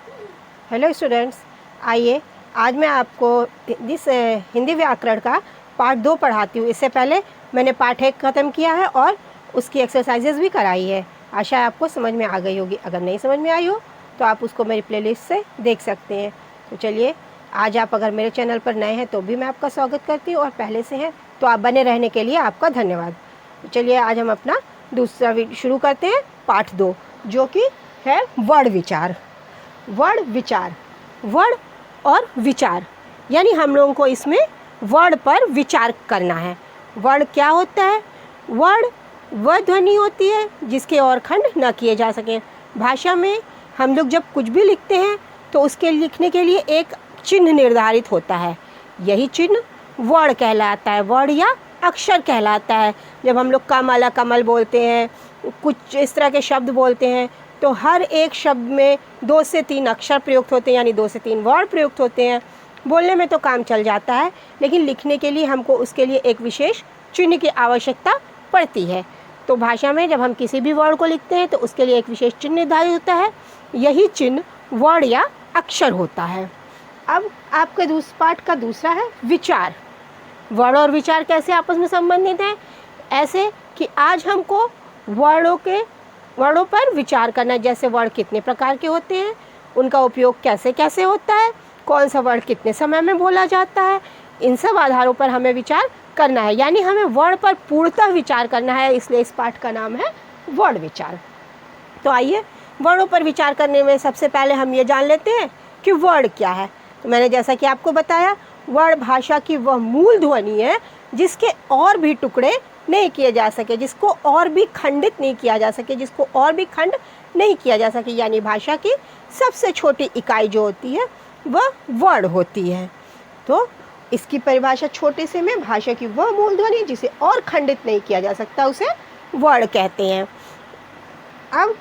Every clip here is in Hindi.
हेलो स्टूडेंट्स, आइए आज मैं आपको हिंदी व्याकरण का पार्ट 2 पढ़ाती हूँ। इससे पहले मैंने पार्ट 1 ख़त्म किया है और उसकी एक्सरसाइजेज भी कराई है। आशा है आपको समझ में आ गई होगी। अगर नहीं समझ में आई हो तो आप उसको मेरी प्लेलिस्ट से देख सकते हैं। तो चलिए, आज आप अगर मेरे चैनल पर नए हैं तो भी मैं आपका स्वागत करती हूँ, और पहले से हैं तो आप बने रहने के लिए आपका धन्यवाद। तो चलिए, आज हम अपना दूसरा शुरू करते हैं, पार्ट 2, जो कि है वर्ण विचार। वर्ण विचार, वर्ण और विचार, यानी हम लोगों को इसमें वर्ण पर विचार करना है। वर्ण क्या होता है? वर्ण वह ध्वनि होती है जिसके और खंड न किए जा सकें। भाषा में हम लोग जब कुछ भी लिखते हैं तो उसके लिखने के लिए एक चिन्ह निर्धारित होता है। यही चिन्ह वर्ण कहलाता है, वर्ण या अक्षर कहलाता है। जब हम लोग कमल कमल बोलते हैं, कुछ इस तरह के शब्द बोलते हैं, तो हर एक शब्द में 2 से 3 अक्षर प्रयुक्त होते हैं, यानी 2 से 3 वर्ण प्रयुक्त होते हैं। बोलने में तो काम चल जाता है, लेकिन लिखने के लिए हमको उसके लिए एक विशेष चिन्ह की आवश्यकता पड़ती है। तो भाषा में जब हम किसी भी वर्ण को लिखते हैं तो उसके लिए एक विशेष चिन्ह निर्धारित होता है। यही चिन्ह वर्ण या अक्षर होता है। अब आपके पाठ का दूसरा है विचार। वर्ण और विचार कैसे आपस में संबंधित हैं? ऐसे कि आज हमको वर्णों पर विचार करना है। जैसे वर्ण कितने प्रकार के होते हैं, उनका उपयोग कैसे कैसे होता है, कौन सा वर्ण कितने समय में बोला जाता है, इन सब आधारों पर हमें विचार करना है। यानी हमें वर्ण पर पूर्णतः विचार करना है, इसलिए इस पाठ का नाम है वर्ण विचार। तो आइए, वर्णों पर विचार करने में सबसे पहले हम ये जान लेते हैं कि वर्ण क्या है। तो मैंने जैसा कि आपको बताया, वर्ण भाषा की वह मूल ध्वनि है जिसके और भी टुकड़े नहीं किए जा सके, जिसको और भी खंडित नहीं किया जा सके, जिसको और भी खंड नहीं किया जा सके। यानी भाषा की सबसे छोटी इकाई जो होती है वह वर्ण होती है। तो इसकी परिभाषा छोटे से में भाषा की वह मूल ध्वनि जिसे और खंडित नहीं किया जा सकता, उसे वर्ण कहते हैं। अब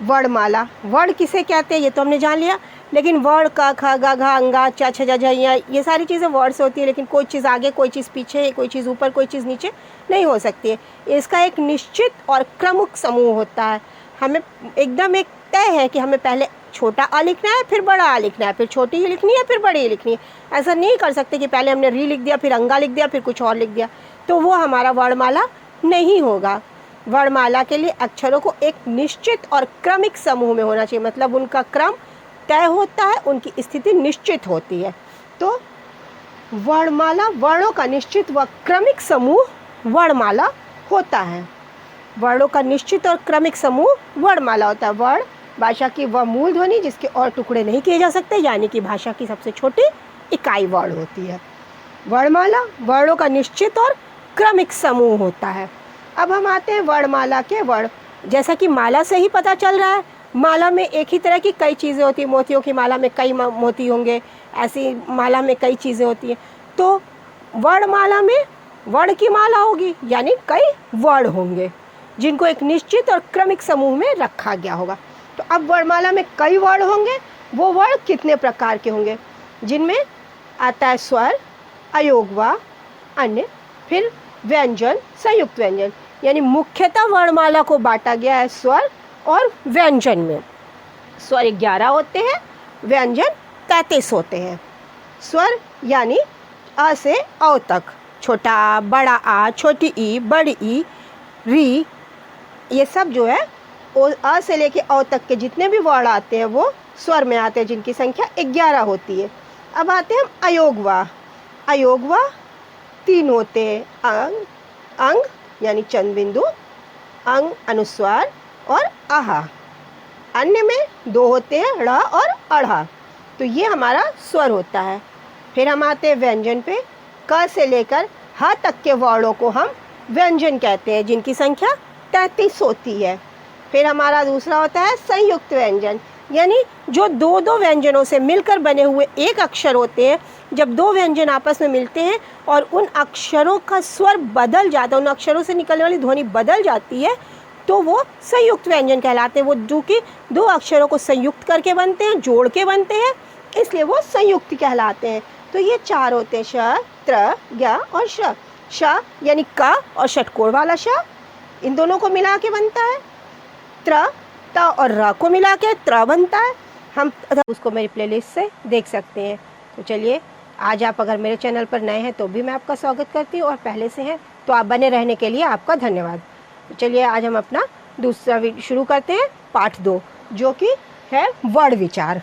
वर्णमाला, वर्ण किसे कहते हैं ये तो हमने जान लिया, लेकिन वर्ण क ख ग घ अंगा च छ ज झ ये सारी चीज़ें वर्ड से होती है, लेकिन कोई चीज़ आगे, कोई चीज़ पीछे, कोई चीज़ ऊपर, कोई चीज़ नीचे नहीं हो सकती है। इसका एक निश्चित और क्रमिक समूह होता है। हमें एकदम एक तय है कि हमें पहले छोटा आ लिखना है, फिर बड़ा आ लिखना है, फिर छोटी ही लिखनी है, फिर बड़ी ही लिखनी है। ऐसा नहीं कर सकते कि पहले हमने री लिख दिया, फिर अंगा लिख दिया, फिर कुछ और लिख दिया, तो वो हमारा वर्णमाला नहीं होगा। वर्णमाला के लिए अक्षरों को एक निश्चित और क्रमिक समूह में होना चाहिए, मतलब उनका क्रम तय होता है, उनकी स्थिति निश्चित होती है। तो वर्णमाला, वर्णों का निश्चित व क्रमिक समूह वर्णमाला होता है। वर्णों का निश्चित और क्रमिक समूह वर्णमाला होता है। वर्ण भाषा की वह मूल ध्वनि जिसके और टुकड़े नहीं किए जा सकते, यानी कि भाषा की सबसे छोटी इकाई वर्ण होती है। वर्णमाला वर्णों का निश्चित और क्रमिक समूह होता है। अब हम आते हैं वर्णमाला के वर्ण। जैसा कि माला से ही पता चल रहा है, माला में एक ही तरह की कई चीज़ें होती हैं। मोतियों की माला में कई मोती होंगे, ऐसी माला में कई चीज़ें होती हैं। तो वर्णमाला में वर्ण की माला होगी, यानी कई वर्ण होंगे जिनको एक निश्चित और क्रमिक समूह में रखा गया होगा। तो अब वर्णमाला में कई वर्ण होंगे, वो वर्ण कितने प्रकार के होंगे? जिनमें आता है स्वर, अयोगवा, अन्य, फिर व्यंजन, संयुक्त व्यंजन। यानी मुख्यतः वर्णमाला को बांटा गया है स्वर और व्यंजन में। स्वर 11 होते हैं, व्यंजन 33 होते हैं। स्वर यानी अ से औ तक, छोटा आ, बड़ा आ, छोटी ई, बड़ी ई, री, ये सब जो है अ से लेके औ तक के जितने भी वर्ण आते हैं वो स्वर में आते हैं, जिनकी संख्या 11 होती है। अब आते हैं हम अयोगवा। अयोगवा 3 होते हैं, अंग, अंग यानी चंद बिंदु, अंग अनुस्वार और आहा। अन्य में 2 होते हैं, ड़ और अढ़ा। तो ये हमारा स्वर होता है। फिर हम आते हैं व्यंजन पे। क से लेकर ह तक के वर्णों को हम व्यंजन कहते हैं, जिनकी संख्या 33 होती है। फिर हमारा दूसरा होता है संयुक्त व्यंजन, यानी जो 2-2 व्यंजनों से मिलकर बने हुए एक अक्षर होते हैं। जब 2 व्यंजन आपस में मिलते हैं और उन अक्षरों का स्वर बदल जाता है, उन अक्षरों से निकलने वाली ध्वनि बदल जाती है, तो वो संयुक्त व्यंजन कहलाते हैं। वो जो कि 2 अक्षरों को संयुक्त करके बनते हैं, जोड़ के बनते हैं, इसलिए वो संयुक्त कहलाते हैं। तो ये 4 होते हैं, श, त्र, ज्ञ और श। श यानी क और षटकोण वाला श, इन दोनों को मिला के बनता है। त्र, त और र को मिला के त्र बनता है। हम उसको मेरी प्लेलिस्ट से देख सकते हैं। तो चलिए, आज आप अगर मेरे चैनल पर नए हैं तो भी मैं आपका स्वागत करती हूँ, और पहले से हैं तो आप बने रहने के लिए आपका धन्यवाद। तो चलिए, आज हम अपना दूसरा वीडियो शुरू करते हैं, पार्ट 2, जो कि है वर्ण विचार।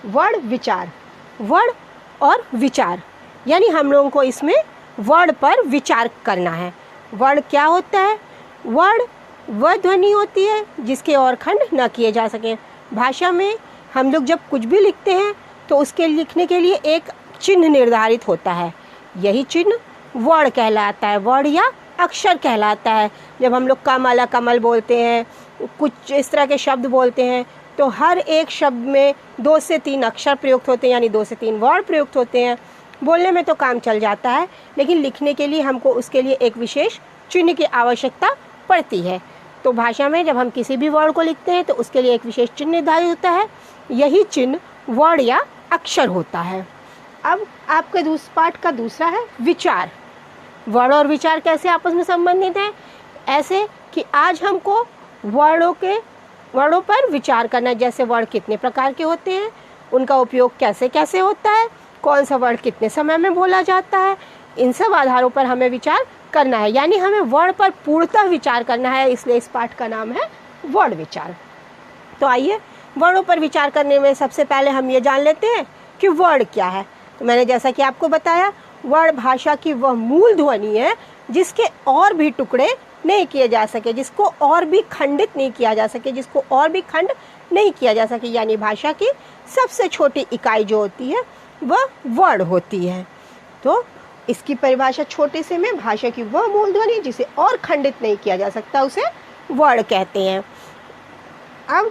वर्ण विचार, वर्ण और विचार, यानी हम लोगों को इसमें वर्ण पर विचार करना है। वर्ण क्या होता है? वर्ण वह ध्वनि होती है जिसके और खंड न किए जा सकें। भाषा में हम लोग जब कुछ भी लिखते हैं तो उसके लिखने के लिए एक चिन्ह निर्धारित होता है। यही चिन्ह वर्ण कहलाता है, वर्ण या अक्षर कहलाता है। जब हम लोग कमल कमल बोलते हैं, कुछ इस तरह के शब्द बोलते हैं, तो हर एक शब्द में 2 से 3 अक्षर प्रयुक्त होते हैं, यानी 2 से 3 वर्ण प्रयुक्त होते हैं। बोलने में तो काम चल जाता है, लेकिन लिखने के लिए हमको उसके लिए एक विशेष चिन्ह की आवश्यकता पड़ती है। तो भाषा में जब हम किसी भी वर्ण को लिखते हैं तो उसके लिए एक विशेष चिन्ह निर्धारित होता है। यही चिन्ह वर्ण या अक्षर होता है। अब आपके पाठ का दूसरा है विचार। वर्ण और विचार कैसे आपस में संबंधित हैं? ऐसे कि आज हमको वर्णों पर विचार करना, जैसे वर्ण कितने प्रकार के होते हैं, उनका उपयोग कैसे कैसे होता है, कौन सा वर्ण कितने समय में बोला जाता है, इन सब आधारों पर हमें विचार करना है। यानी हमें वर्ण पर पूर्णतः विचार करना है, इसलिए इस पाठ का नाम है वर्ण विचार। तो आइए, वर्णों पर विचार करने में सबसे पहले हम ये जान लेते हैं कि वर्ण क्या है। तो मैंने जैसा कि आपको बताया, वर्ण भाषा की वह मूल ध्वनि है जिसके और भी टुकड़े नहीं किए जा सके, जिसको और भी खंडित नहीं किया जा सके, जिसको और भी खंड नहीं किया जा सके। यानी भाषा की सबसे छोटी इकाई जो होती है वह वर्ण होती है। तो इसकी परिभाषा छोटे से में भाषा की वह मूल ध्वनि जिसे और खंडित नहीं किया जा सकता, उसे वर्ण कहते हैं। अब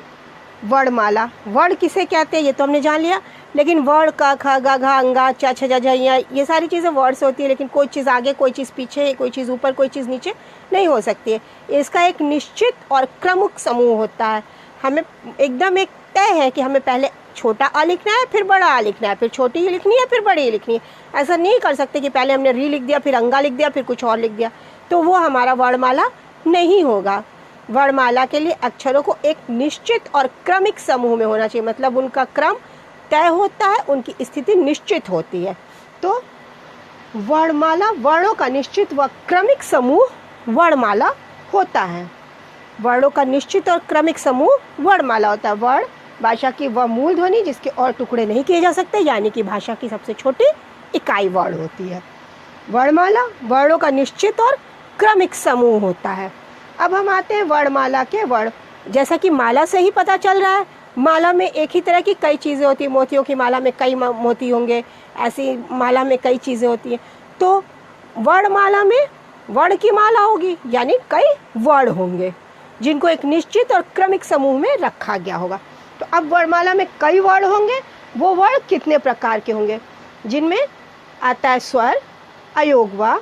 वर्णमाला, वर्ण किसे कहते हैं ये तो हमने जान लिया, लेकिन वर्ण क ख ग घ अंगा च छ ज झ ये सारी चीज़ें वर्ड से होती है, लेकिन कोई चीज़ आगे, कोई चीज़ पीछे, कोई चीज़ ऊपर, कोई चीज़ नीचे नहीं हो सकती है। इसका एक निश्चित और क्रमिक समूह होता है। हमें एकदम एक तय है कि हमें पहले छोटा आ लिखना है, फिर बड़ा आ लिखना है, फिर छोटी ही लिखनी है, फिर बड़ी ही लिखनी है। ऐसा नहीं कर सकते कि पहले हमने री लिख दिया, फिर अंगा लिख दिया, फिर कुछ और लिख दिया, तो वो हमारा वर्णमाला नहीं होगा। वर्णमाला के लिए अक्षरों को एक निश्चित और क्रमिक समूह में होना चाहिए, मतलब उनका क्रम तय होता है, उनकी स्थिति निश्चित होती है। तो वर्णमाला, वर्णों का निश्चित व क्रमिक समूह वर्णमाला होता है। वर्णों का निश्चित और क्रमिक समूह वर्णमाला होता है। वर्ण भाषा की वह मूल ध्वनि जिसके और टुकड़े नहीं किए जा सकते, यानी कि भाषा की सबसे छोटी इकाई वर्ण होती है। वर्णमाला वर्णों का निश्चित और क्रमिक समूह होता है। अब हम आते हैं वर्णमाला के वर्ण। जैसा कि माला से ही पता चल रहा है, माला में एक ही तरह की कई चीज़ें होती हैं। मोतियों की माला में कई मोती होंगे, ऐसी माला में कई चीज़ें होती हैं। तो वर्णमाला में वर्ण की माला होगी, यानी कई वर्ण होंगे जिनको एक निश्चित और क्रमिक समूह में रखा गया होगा। तो अब वर्णमाला में कई वर्ण होंगे, वो वर्ण कितने प्रकार के होंगे? जिनमें आता है स्वर, अयोगवा,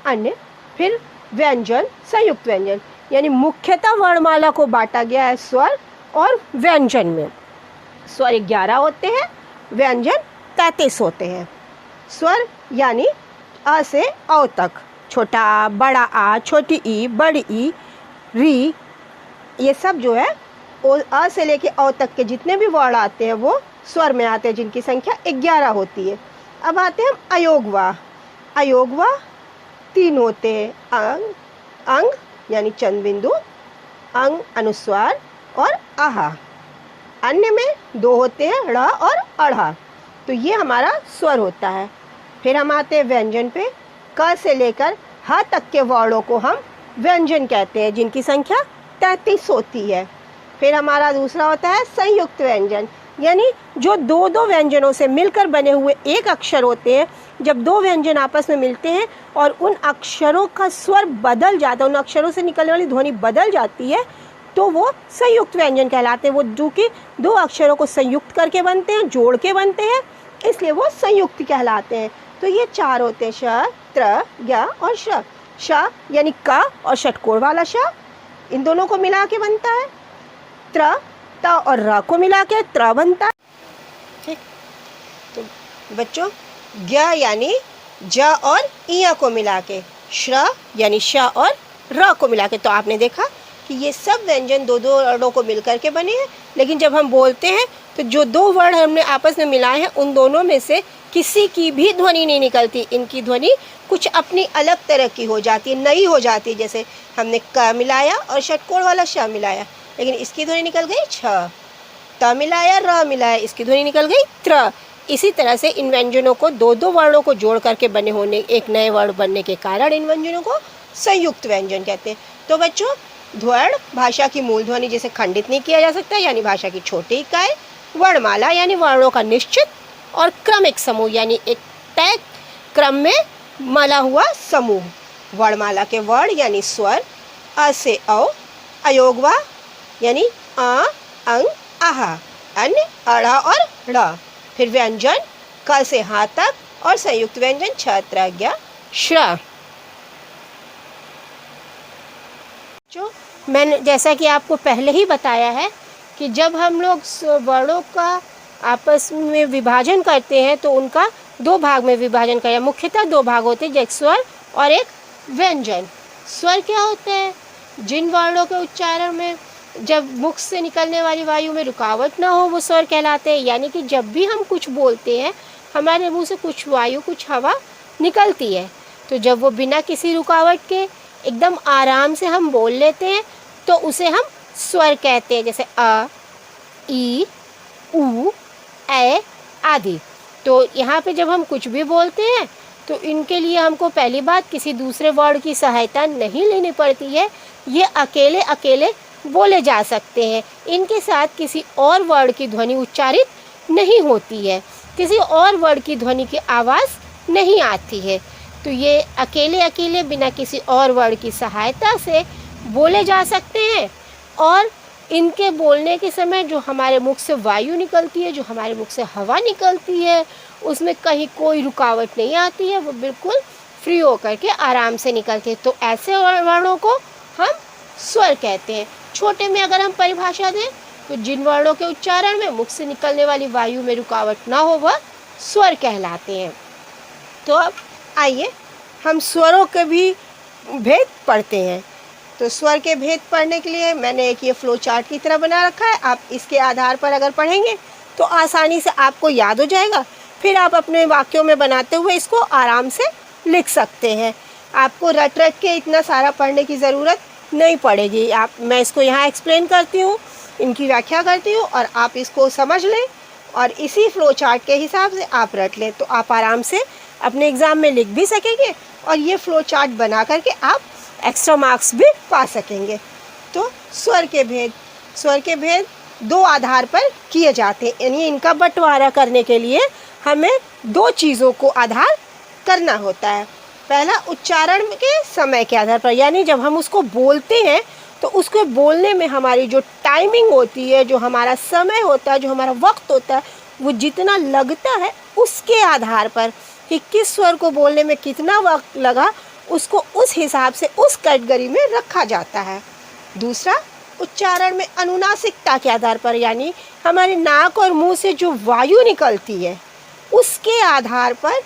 अन्य, फिर व्यंजन, संयुक्त व्यंजन। यानी मुख्यतः वर्णमाला को बांटा गया है स्वर और व्यंजन में। स्वर 11 होते हैं, व्यंजन 33 होते हैं। स्वर यानी अ से औ तक, छोटा आ, बड़ा आ, छोटी ई, बड़ी ई, री, ये सब जो है अ से लेके औ तक के जितने भी वर्ण आते हैं वो स्वर में आते हैं, जिनकी संख्या 11 होती है। अब आते हैं हम अयोगवा। अयोगवा 3 होते हैं, अंग यानी चंद बिंदु, अंग अनुस्वार और आहा। अन्य में 2 होते हैं, ड़ और अढ़ा। तो ये हमारा स्वर होता है। फिर हम आते हैं व्यंजन पे। क से लेकर ह तक के वर्णों को हम व्यंजन कहते हैं, जिनकी संख्या 33 होती है। फिर हमारा दूसरा होता है संयुक्त व्यंजन, यानी जो 2-2 व्यंजनों से मिलकर बने हुए एक अक्षर होते हैं। जब 2 व्यंजन आपस में मिलते हैं और उन अक्षरों का स्वर बदल जाता है, उन अक्षरों से निकलने वाली ध्वनि बदल जाती है, तो वो संयुक्त व्यंजन कहलाते हैं। वो जो कि 2 अक्षरों को संयुक्त करके बनते हैं, जोड़ के बनते हैं, इसलिए वो संयुक्त कहलाते हैं। तो ये 4 होते हैं, श, त्र, य और श। श यानी क और षटकोण वाला श, इन दोनों को मिला के बनता है। त्र, त और र को मिला के त्र बनता है। ठीक, तो बच्चों ज्ञ यानी ज और इया को मिला के, श्र यानी श और र को मिला के। तो आपने देखा कि ये सब व्यंजन 2-2 वर्णों को मिलकर के बने हैं, लेकिन जब हम बोलते हैं तो जो दो वर्ण हमने आपस में मिलाए हैं उन दोनों में से किसी की भी ध्वनि नहीं निकलती। इनकी ध्वनि कुछ अपनी अलग तरह की हो जाती है, नई हो जाती है। जैसे हमने क मिलाया और षटकोण वाला श मिलाया, लेकिन इसकी ध्वनि निकल गई छ। त मिलाया, र मिलाया, इसकी ध्वनि निकल गई त्र। इसी तरह से इन व्यंजनों को दो दो वर्णों को जोड़ करके बने होने, एक नए वर्ण बनने के कारण इन व्यंजनों को संयुक्त व्यंजन कहते हैं। तो बच्चों, वर्ण भाषा की मूल ध्वनि जिसे खंडित नहीं किया जा सकता, यानी भाषा की छोटी इकाई। वर्णमाला यानी वर्णों का निश्चित और क्रमिक समूह, यानी एक तय क्रम में मला हुआ समूह। वर्णमाला के वर्ण यानी स्वर अ से औ, अयोगवा यानी अ, अंग, आह, अन्य अढ़ और ढ़। फिर व्यंजन क से ह तक और संयुक्त व्यंजन छ, त्र, ज्ञ, श्र। जो मैंने जैसा कि आपको पहले ही बताया है कि जब हम लोग वर्णों का आपस में विभाजन करते हैं तो उनका दो भाग में विभाजन करें। मुख्यतः दो भाग होते हैं, एक स्वर और एक व्यंजन। स्वर क्या होते हैं? जिन वर्णों के उच्चारण में जब मुख से निकलने वाली वायु में रुकावट ना हो वो स्वर कहलाते हैं। यानी कि जब भी हम कुछ बोलते हैं हमारे मुंह से कुछ वायु, कुछ हवा निकलती है, तो जब वो बिना किसी रुकावट के एकदम आराम से हम बोल लेते हैं तो उसे हम स्वर कहते हैं। जैसे अ, ई, उ, ए आदि। तो यहाँ पे जब हम कुछ भी बोलते हैं तो इनके लिए हमको पहली बात किसी दूसरे वर्ड की सहायता नहीं लेनी पड़ती है। ये अकेले अकेले बोले जा सकते हैं। इनके साथ किसी और वर्ड की ध्वनि उच्चारित नहीं होती है, किसी और वर्ड की ध्वनि की आवाज़ नहीं आती है। तो ये अकेले अकेले बिना किसी और वर्ड की सहायता से बोले जा सकते हैं। और इनके बोलने के समय जो हमारे मुख से वायु निकलती है, जो हमारे मुख से हवा निकलती है, उसमें कहीं कोई रुकावट नहीं आती है, वो बिल्कुल फ्री होकर के आराम से निकलती है। तो ऐसे वर्णों को हम स्वर कहते हैं। छोटे में अगर हम परिभाषा दें तो जिन वर्णों के उच्चारण में मुख से निकलने वाली वायु में रुकावट ना हो वह स्वर कहलाते हैं। तो अब आइए हम स्वरों के भी भेद पढ़ते हैं। तो स्वर के भेद पढ़ने के लिए मैंने एक ये फ्लो चार्ट की तरह बना रखा है। आप इसके आधार पर अगर पढ़ेंगे तो आसानी से आपको याद हो जाएगा। फिर आप अपने वाक्यों में बनाते हुए इसको आराम से लिख सकते हैं। आपको रट रट के इतना सारा पढ़ने की ज़रूरत नहीं पड़ेगी। मैं इसको यहाँ एक्सप्लेन करती हूँ, इनकी व्याख्या करती हूँ और आप इसको समझ लें और इसी फ्लो चार्ट के हिसाब से आप रट लें तो आप आराम से अपने एग्ज़ाम में लिख भी सकेंगे और ये फ्लो चार्ट बना करके आप एक्स्ट्रा मार्क्स भी पा सकेंगे। तो स्वर के भेद दो आधार पर किए जाते हैं, यानी इनका बंटवारा करने के लिए हमें दो चीज़ों को आधार करना होता है। पहला, उच्चारण के समय के आधार पर, यानी जब हम उसको बोलते हैं तो उसको बोलने में हमारी जो टाइमिंग होती है, जो हमारा समय होता है, जो हमारा वक्त होता है, वो जितना लगता है उसके आधार पर कि किस स्वर को बोलने में कितना वक्त लगा, उसको उस हिसाब से उस कैटेगरी में रखा जाता है। दूसरा, उच्चारण में अनुनासिकता के आधार पर, यानी हमारे नाक और मुंह से जो वायु निकलती है उसके आधार पर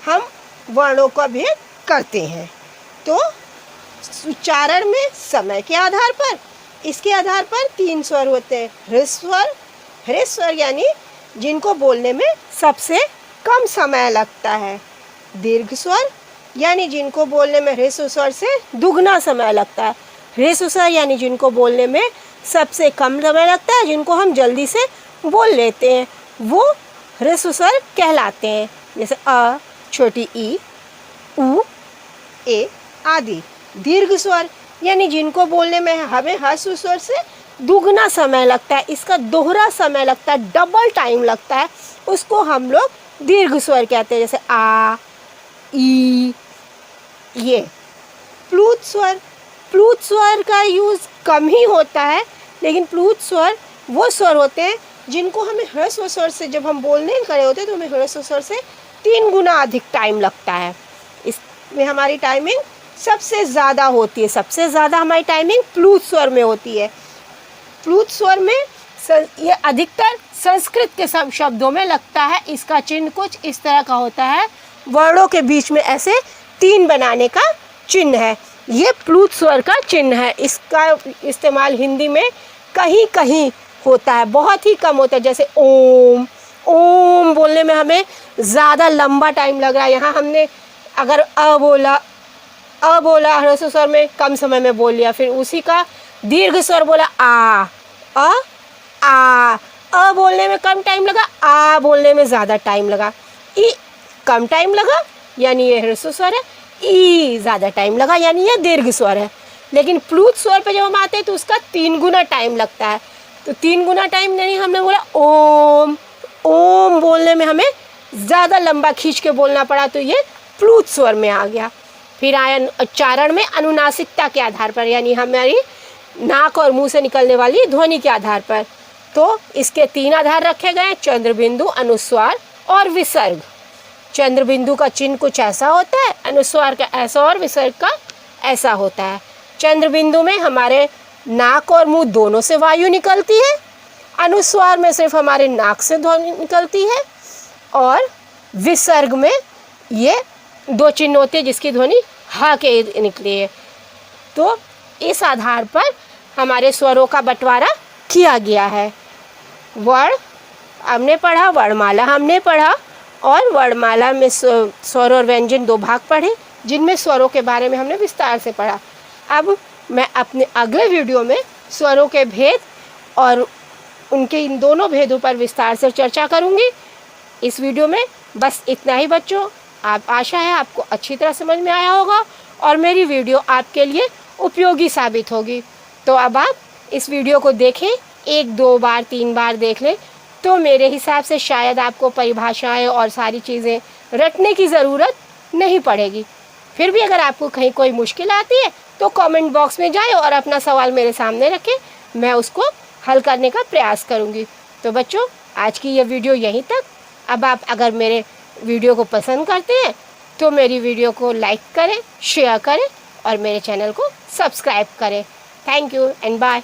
हम वर्णों का भेद करते हैं। तो उच्चारण में समय के आधार पर, इसके आधार पर तीन स्वर होते हैं। ह्रस्व स्वर यानी जिनको बोलने में सबसे कम समय लगता है। दीर्घ स्वर यानी जिनको बोलने में ह्रस्व स्वर से दुगना समय लगता है। ह्रस्व स्वर यानी जिनको बोलने में सबसे कम समय लगता है, जिनको हम जल्दी से बोल लेते हैं, वो ह्रस्व स्वर कहलाते हैं। जैसे अ, छोटी ई, उ, ए आदि। दीर्घ स्वर यानी जिनको बोलने में हमें ह्रस्व स्वर से दुगना समय लगता है, इसका दोहरा समय लगता है, डबल टाइम लगता है, उसको हम लोग दीर्घ स्वर कहते हैं। जैसे आ, ई, ये। प्लूत स्वर का यूज़ कम ही होता है, लेकिन प्लूत स्वर वो स्वर होते हैं जिनको हमें ह्रस्व स्वर से जब हम बोलने करे होते हैं तो हमें ह्रस्व स्वर से 3 गुना अधिक टाइम लगता है। इसमें हमारी टाइमिंग सबसे ज़्यादा होती है, सबसे ज़्यादा हमारी टाइमिंग प्लूत स्वर में होती है। प्लूत स्वर में ये अधिकतर संस्कृत के सब शब्दों में लगता है। इसका चिन्ह कुछ इस तरह का होता है, वर्णों के बीच में ऐसे 3 बनाने का चिन्ह है, ये प्लूत स्वर का चिन्ह है। इसका इस्तेमाल हिंदी में कहीं कहीं होता है, बहुत ही कम होता है। जैसे ओम, ओम बोलने में हमें ज़्यादा लंबा टाइम लग रहा है। यहाँ हमने अगर अ बोला ह्रस्व स्वर में, कम समय में बोल लिया। फिर उसी का दीर्घ स्वर बोला आ, अ बोलने में कम टाइम लगा, आ बोलने में ज़्यादा टाइम लगा। ई कम टाइम लगा यानी ये ह्रस्व स्वर है, ई ज़्यादा टाइम लगा यानी ये दीर्घ स्वर है। लेकिन प्लूत स्वर पे जब हम आते हैं तो उसका 3 गुना टाइम लगता है। तो 3 गुना टाइम यानी हमने बोला ओम, ओम बोलने में हमें ज़्यादा लंबा खींच के बोलना पड़ा, तो ये प्लूत स्वर में आ गया। फिर आया उच्चारण में अनुनासिकता के आधार पर, यानी हमारी नाक और मुंह से निकलने वाली ध्वनि के आधार पर। तो इसके 3 आधार रखे गए, चंद्रबिंदु, अनुस्वार और विसर्ग। चंद्रबिंदु का चिन्ह कुछ ऐसा होता है, अनुस्वार का ऐसा और विसर्ग का ऐसा होता है। चंद्रबिंदु में हमारे नाक और मुंह दोनों से वायु निकलती है, अनुस्वार में सिर्फ हमारे नाक से ध्वनि निकलती है, और विसर्ग में ये 2 चिन्ह होते हैं जिसकी ध्वनि ह के निकली है। तो इस आधार पर हमारे स्वरों का बंटवारा किया गया है। वर्ण हमने पढ़ा, वर्णमाला हमने पढ़ा, और वर्णमाला में स्वर और व्यंजन 2 भाग पढ़े, जिनमें स्वरों के बारे में हमने विस्तार से पढ़ा। अब मैं अपने अगले वीडियो में स्वरों के भेद और उनके इन दोनों भेदों पर विस्तार से चर्चा करूँगी। इस वीडियो में बस इतना ही बच्चों। आशा है आपको अच्छी तरह समझ में आया होगा और मेरी वीडियो आपके लिए उपयोगी साबित होगी। तो अब आप इस वीडियो को देखें, 1, 2 बार, 3 बार देख लें, तो मेरे हिसाब से शायद आपको परिभाषाएं और सारी चीज़ें रटने की ज़रूरत नहीं पड़ेगी। फिर भी अगर आपको कहीं कोई मुश्किल आती है तो कमेंट बॉक्स में जाएं और अपना सवाल मेरे सामने रखें, मैं उसको हल करने का प्रयास करूँगी। तो बच्चों, आज की ये वीडियो यहीं तक। अब आप अगर मेरे वीडियो को पसंद करते हैं तो मेरी वीडियो को लाइक करें, शेयर करें और मेरे चैनल को सब्सक्राइब करें। Thank you and bye.